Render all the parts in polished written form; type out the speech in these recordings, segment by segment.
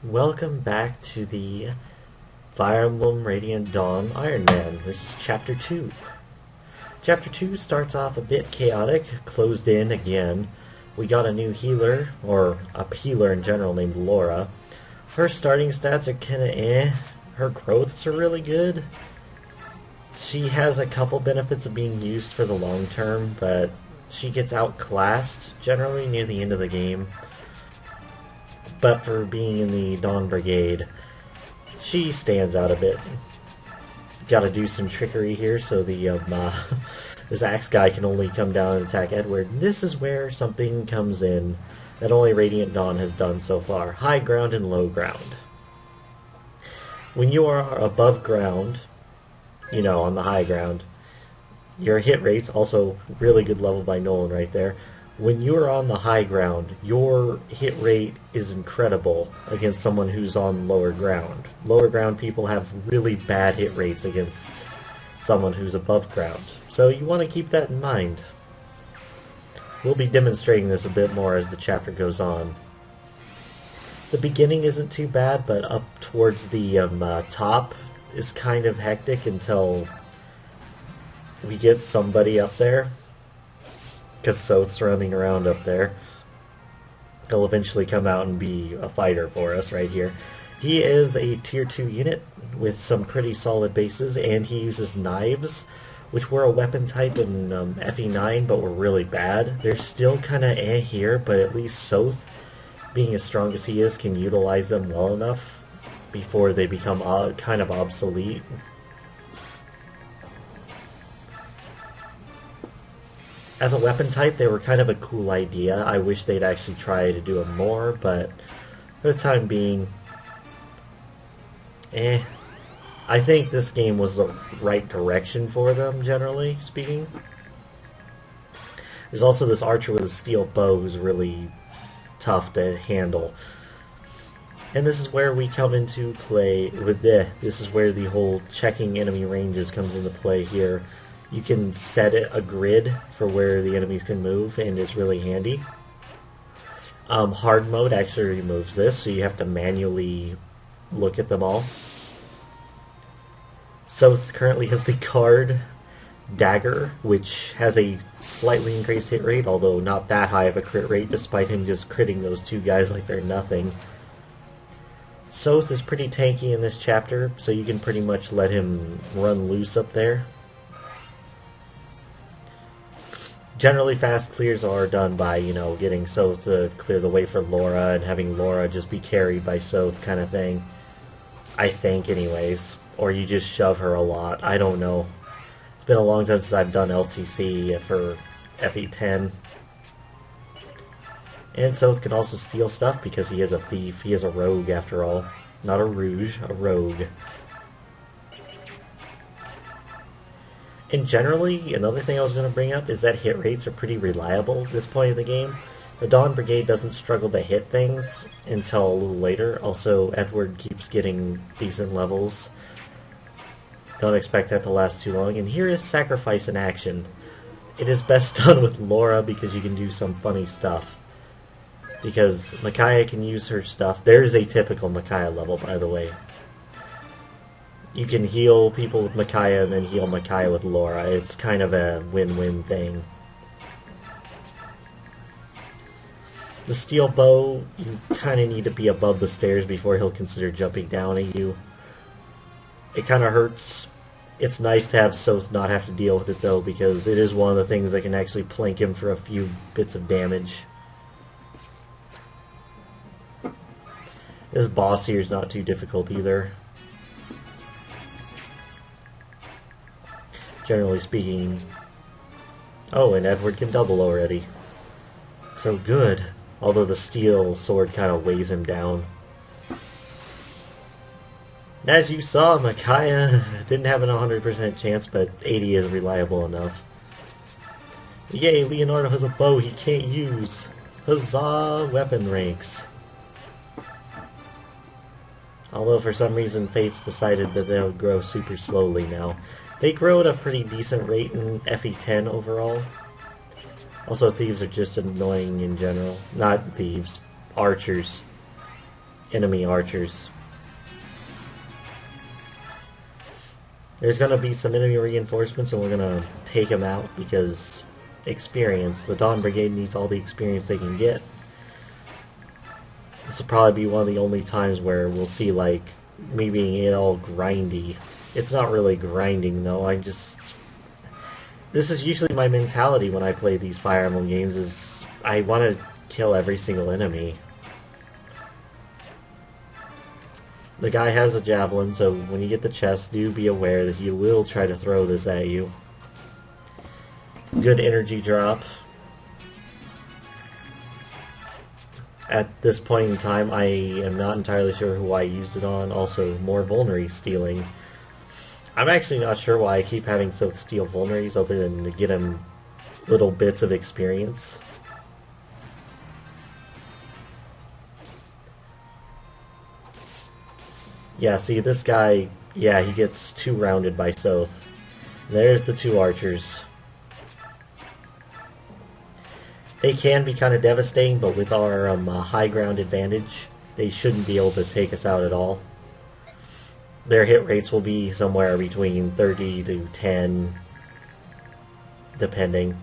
Welcome back to the Fire Emblem Radiant Dawn Ironman. This is Chapter 2. Chapter 2 starts off a bit chaotic, closed in again. We got a new healer, or a healer in general, named Laura. Her starting stats are kinda eh. Her growths are really good. She has a couple benefits of being used for the long term, but she gets outclassed generally near the end of the game. But for being in the Dawn Brigade, she stands out a bit. Gotta do some trickery here so the this axe guy can only come down and attack Edward. This is where something comes in that only Radiant Dawn has done so far. High ground and low ground. When you are above ground, you know, on the high ground, your hit rates, also really good level by Nolan right there. When you're on the high ground, your hit rate is incredible against someone who's on lower ground. Lower ground people have really bad hit rates against someone who's above ground. So you want to keep that in mind. We'll be demonstrating this a bit more as the chapter goes on. The beginning isn't too bad, but up towards the top is kind of hectic until we get somebody up there. Because Sothe's running around up there. He'll eventually come out and be a fighter for us right here. He is a tier 2 unit with some pretty solid bases, and he uses knives, which were a weapon type in FE9, but were really bad. They're still kind of eh here, but at least Sothe, being as strong as he is, can utilize them well enough before they become kind of obsolete. As a weapon type, they were kind of a cool idea. I wish they'd actually try to do it more, but for the time being, I think this game was the right direction for them, generally speaking. There's also this archer with a steel bow who's really tough to handle. And this is where we come into play with this is where the whole checking enemy ranges comes into play here. You can set a grid for where the enemies can move, and it's really handy. Hard mode actually removes this, so you have to manually look at them all. Sothe currently has the card Dagger, which has a slightly increased hit rate, although not that high of a crit rate, despite him just critting those two guys like they're nothing. Sothe is pretty tanky in this chapter, so you can pretty much let him run loose up there. Generally, fast clears are done by, you know, getting Sothe to clear the way for Laura and having Laura just be carried by Sothe kind of thing. I think, anyways. Or you just shove her a lot. I don't know. It's been a long time since I've done LTC for FE10. And Sothe can also steal stuff because he is a thief. He is a rogue, after all. Not a rouge, a rogue. And generally, another thing I was going to bring up is that hit rates are pretty reliable at this point in the game. The Dawn Brigade doesn't struggle to hit things until a little later. Also, Edward keeps getting decent levels. Don't expect that to last too long. And here is Sacrifice in action. It is best done with Laura because you can do some funny stuff. Because Micaiah can use her stuff. There's a typical Micaiah level, by the way. You can heal people with Micaiah and then heal Micaiah with Laura. It's kind of a win-win thing. The steel bow, you kind of need to be above the stairs before he'll consider jumping down at you. It kind of hurts. It's nice to have Sothe not have to deal with it though, because it is one of the things that can actually plank him for a few bits of damage. This boss here is not too difficult either. Generally speaking. Oh, and Edward can double already. So good. Although the steel sword kind of weighs him down. As you saw, Micaiah didn't have an 100% chance, but 80 is reliable enough. Yay, Leonardo has a bow he can't use. Huzzah, weapon ranks. Although for some reason Fates decided that they would grow super slowly now. They grow at a pretty decent rate in FE10 overall. Also, thieves are just annoying in general. Not thieves, archers. enemy archers. There's going to be some enemy reinforcements, and we're going to take them out because experience. The Dawn Brigade needs all the experience they can get. This will probably be one of the only times where we'll see, like, me being all grindy. It's not really grinding, though. This is usually my mentality when I play these Fire Emblem games, is I want to kill every single enemy. The guy has a javelin, so when you get the chest, do be aware that he will try to throw this at you. Good energy drop. At this point in time, I am not entirely sure who I used it on. Also, more vulnerary stealing. I'm actually not sure why I keep having Sothe steal vulneraries other than to get him little bits of experience. Yeah, see, this guy, yeah, he gets 2-rounded by Sothe. There's the 2 archers. They can be kind of devastating, but with our high ground advantage, they shouldn't be able to take us out at all. Their hit rates will be somewhere between 30 to 10, depending.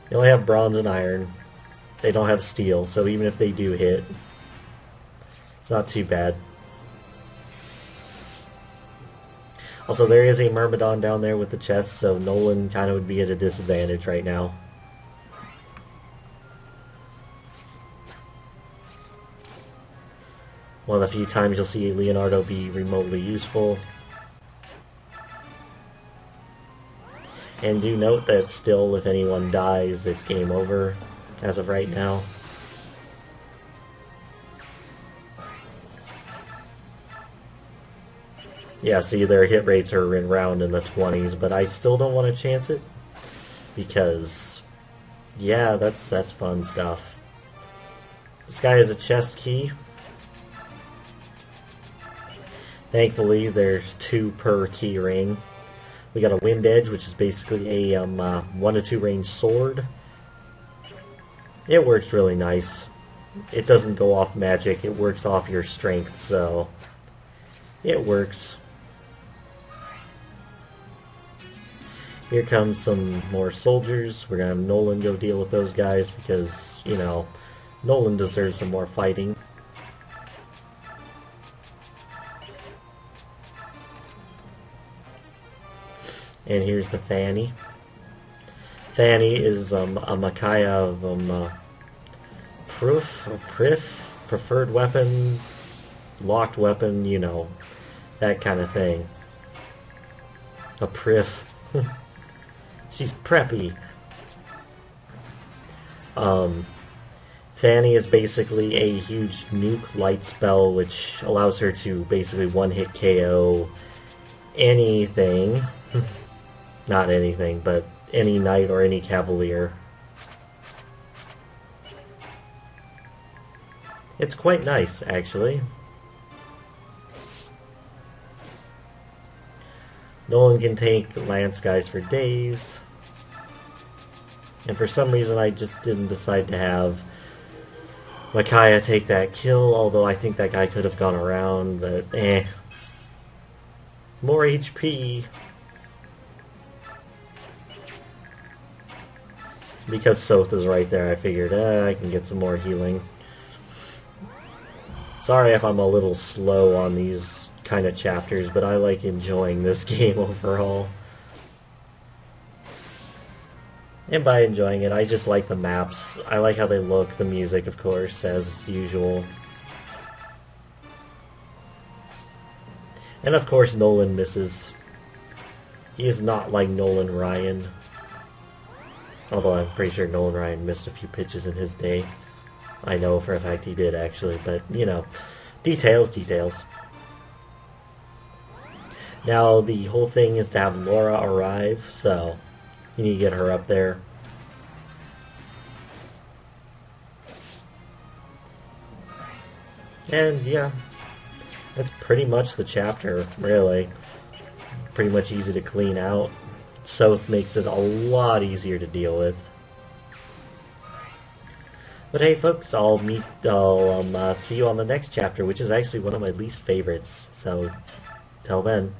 They only have bronze and iron. They don't have steel, so even if they do hit, it's not too bad. Also, there is a Myrmidon down there with the chest, so Nolan kind of would be at a disadvantage right now. One of the few times you'll see Leonardo be remotely useful. And do note that still, if anyone dies, it's game over as of right now. Yeah, see, their hit rates are around in the 20s, but I still don't want to chance it because, yeah, that's fun stuff. This guy has a chest key. Thankfully, there's 2 per key ring. We got a Wind Edge, which is basically a 1 to 2 range sword. It works really nice. It doesn't go off magic, it works off your strength, so it works. Here comes some more soldiers. We're going to have Nolan go deal with those guys because, you know, Nolan deserves some more fighting. And here's the Fanny. Fanny is a Micaiah of preferred weapon, locked weapon, you know, that kind of thing. A prif. She's preppy. Fanny is basically a huge nuke light spell which allows her to basically one-hit KO anything. Not anything, but any knight or any cavalier. It's quite nice, actually. Nolan can take lance guys for days. And for some reason I just didn't decide to have Micaiah take that kill, although I think that guy could have gone around, but eh. More HP. Because Sothe is right there, I figured, I can get some more healing. Sorry if I'm a little slow on these kind of chapters, but I like enjoying this game overall. And by enjoying it, I just like the maps. I like how they look, the music, of course, as usual. And of course, Nolan misses. He is not like Nolan Ryan. Although I'm pretty sure Nolan Ryan missed a few pitches in his day. I know for a fact he did, actually, but, you know, details, details. Now, the whole thing is to have Laura arrive, so you need to get her up there. And, yeah, that's pretty much the chapter, really. Pretty much easy to clean out. Sothe makes it a lot easier to deal with. But hey, folks, I'll see you on the next chapter, which is actually one of my least favorites. So, till then.